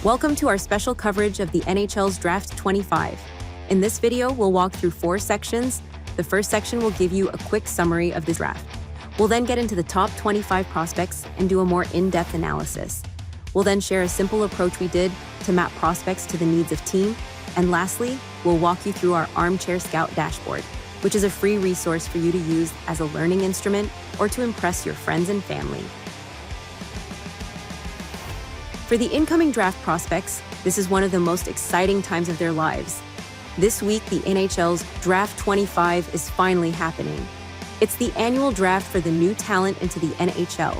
Welcome to our special coverage of the NHL's Draft 25. In this video, we'll walk through 4 sections. The first section will give you a quick summary of the draft. We'll then get into the top 25 prospects and do a more in-depth analysis. We'll then share a simple approach we did to map prospects to the needs of team. And lastly, we'll walk you through our Armchair Scout Dashboard, which is a free resource for you to use as a learning instrument or to impress your friends and family. For the incoming draft prospects, this is one of the most exciting times of their lives. This week, the NHL's Draft 25 is finally happening. It's the annual draft for the new talent into the NHL.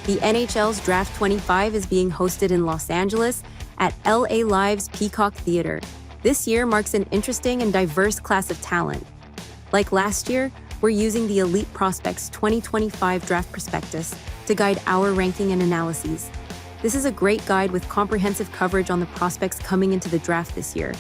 The NHL's Draft 25 is being hosted in Los Angeles at LA Live's Peacock Theater. This year marks an interesting and diverse class of talent. Like last year, we're using the Elite Prospects 2025 Draft Prospectus to guide our ranking and analyses. This is a great guide with comprehensive coverage on the prospects coming into the draft this year.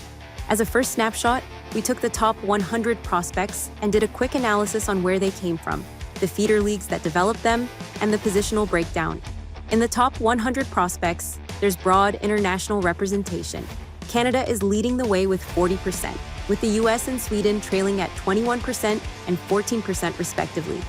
As a first snapshot, we took the top 100 prospects and did a quick analysis on where they came from, the feeder leagues that developed them, and the positional breakdown. In the top 100 prospects, there's broad international representation. Canada is leading the way with 40%, with the US and Sweden trailing at 21% and 14% respectively.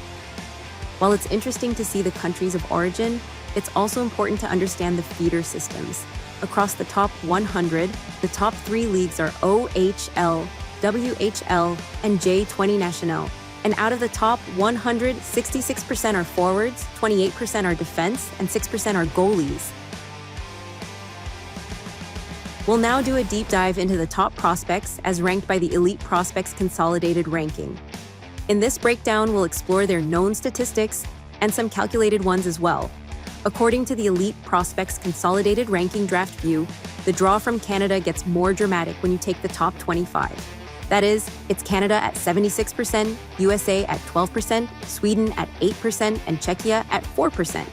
While it's interesting to see the countries of origin, it's also important to understand the feeder systems. Across the top 100, the top 3 leagues are OHL, WHL, and J20 National. And out of the top 100, 66% are forwards, 28% are defense, and 6% are goalies. We'll now do a deep dive into the top prospects as ranked by the Elite Prospects Consolidated Ranking. In this breakdown, we'll explore their known statistics and some calculated ones as well. According to the Elite Prospects Consolidated Ranking Draft View, the draw from Canada gets more dramatic when you take the top 25. That is, it's Canada at 76%, USA at 12%, Sweden at 8%, and Czechia at 4%.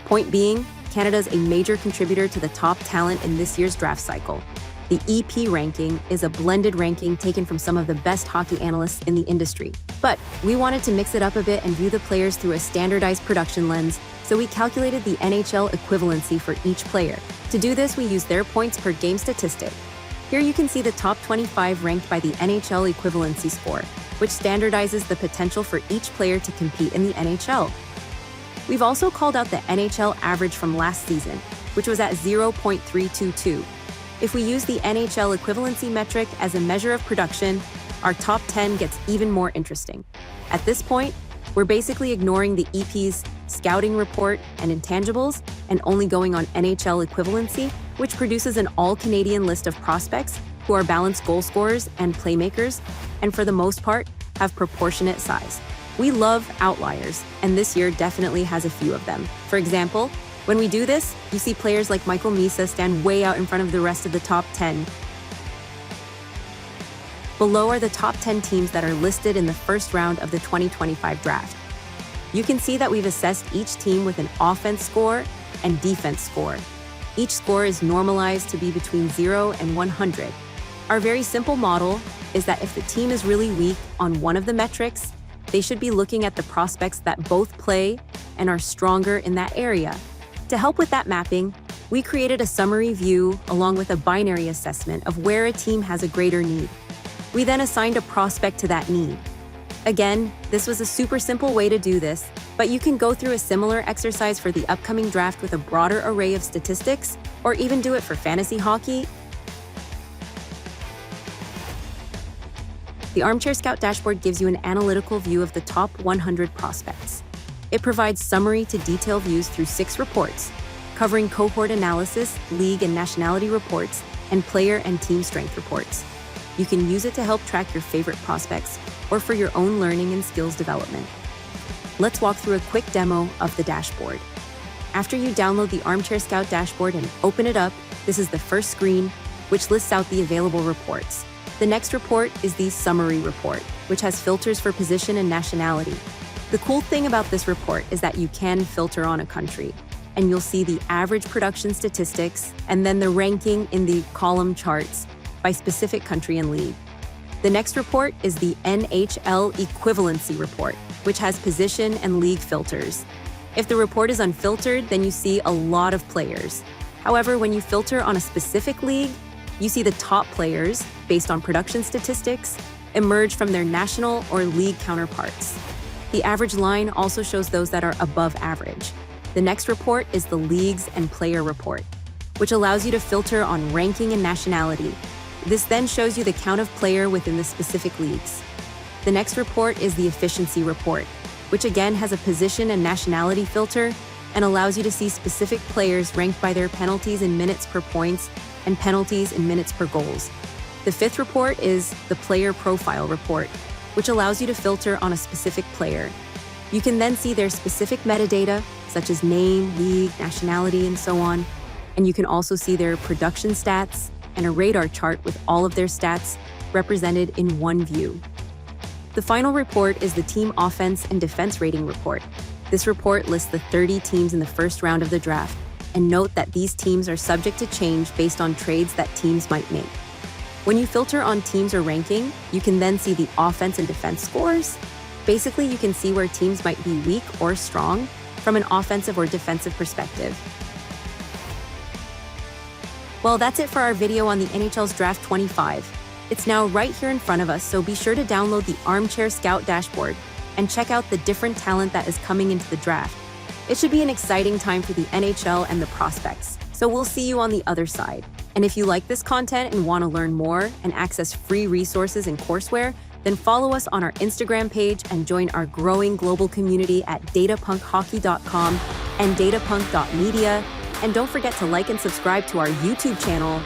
Point being, Canada's a major contributor to the top talent in this year's draft cycle. The EP ranking is a blended ranking taken from some of the best hockey analysts in the industry. But we wanted to mix it up a bit and view the players through a standardized production lens, so we calculated the NHL equivalency for each player. To do this, we used their points per game statistic. Here you can see the top 25 ranked by the NHL equivalency score, which standardizes the potential for each player to compete in the NHL. We've also called out the NHL average from last season, which was at 0.322. If we use the NHL equivalency metric as a measure of production, our top 10 gets even more interesting. At this point, we're basically ignoring the EP's scouting report and intangibles and only going on NHL equivalency, which produces an all-Canadian list of prospects who are balanced goal scorers and playmakers, and for the most part, have proportionate size. We love outliers, and this year definitely has a few of them. For example, when we do this, you see players like Michael Misa stand way out in front of the rest of the top 10. Below are the top 10 teams that are listed in the first round of the 2025 draft. You can see that we've assessed each team with an offense score and defense score. Each score is normalized to be between 0 and 100. Our very simple model is that if the team is really weak on one of the metrics, they should be looking at the prospects that both play and are stronger in that area. To help with that mapping, we created a summary view along with a binary assessment of where a team has a greater need. We then assigned a prospect to that need. Again, this was a super simple way to do this, but you can go through a similar exercise for the upcoming draft with a broader array of statistics, or even do it for fantasy hockey. The Armchair Scout Dashboard gives you an analytical view of the top 100 prospects. It provides summary to detail views through 6 reports, covering cohort analysis, league and nationality reports, and player and team strength reports. You can use it to help track your favorite prospects or for your own learning and skills development. Let's walk through a quick demo of the dashboard. After you download the Armchair Scout Dashboard and open it up, this is the first screen, which lists out the available reports. The next report is the summary report, which has filters for position and nationality. The cool thing about this report is that you can filter on a country, and you'll see the average production statistics and then the ranking in the column charts by specific country and league. The next report is the NHL equivalency report, which has position and league filters. If the report is unfiltered, then you see a lot of players. However, when you filter on a specific league, you see the top players, based on production statistics, emerge from their national or league counterparts. The average line also shows those that are above average. The next report is the Leagues and Player Report, which allows you to filter on ranking and nationality. This then shows you the count of player within the specific leagues. The next report is the Efficiency Report, which again has a position and nationality filter and allows you to see specific players ranked by their penalties in minutes per points and penalties in minutes per goals. The fifth report is the Player Profile Report, which allows you to filter on a specific player. You can then see their specific metadata, such as name, league, nationality, and so on. And you can also see their production stats and a radar chart with all of their stats represented in one view. The final report is the Team Offense and Defense Rating Report. This report lists the 30 teams in the first round of the draft, and note that these teams are subject to change based on trades that teams might make. When you filter on teams or ranking, you can then see the offense and defense scores. Basically, you can see where teams might be weak or strong from an offensive or defensive perspective. Well, that's it for our video on the NHL's Draft 25. It's now right here in front of us, so be sure to download the Armchair Scout Dashboard and check out the different talent that is coming into the draft. It should be an exciting time for the NHL and the prospects, so we'll see you on the other side. And if you like this content and want to learn more and access free resources and courseware, then follow us on our Instagram page and join our growing global community at datapunkhockey.com and datapunk.media. And don't forget to like and subscribe to our YouTube channel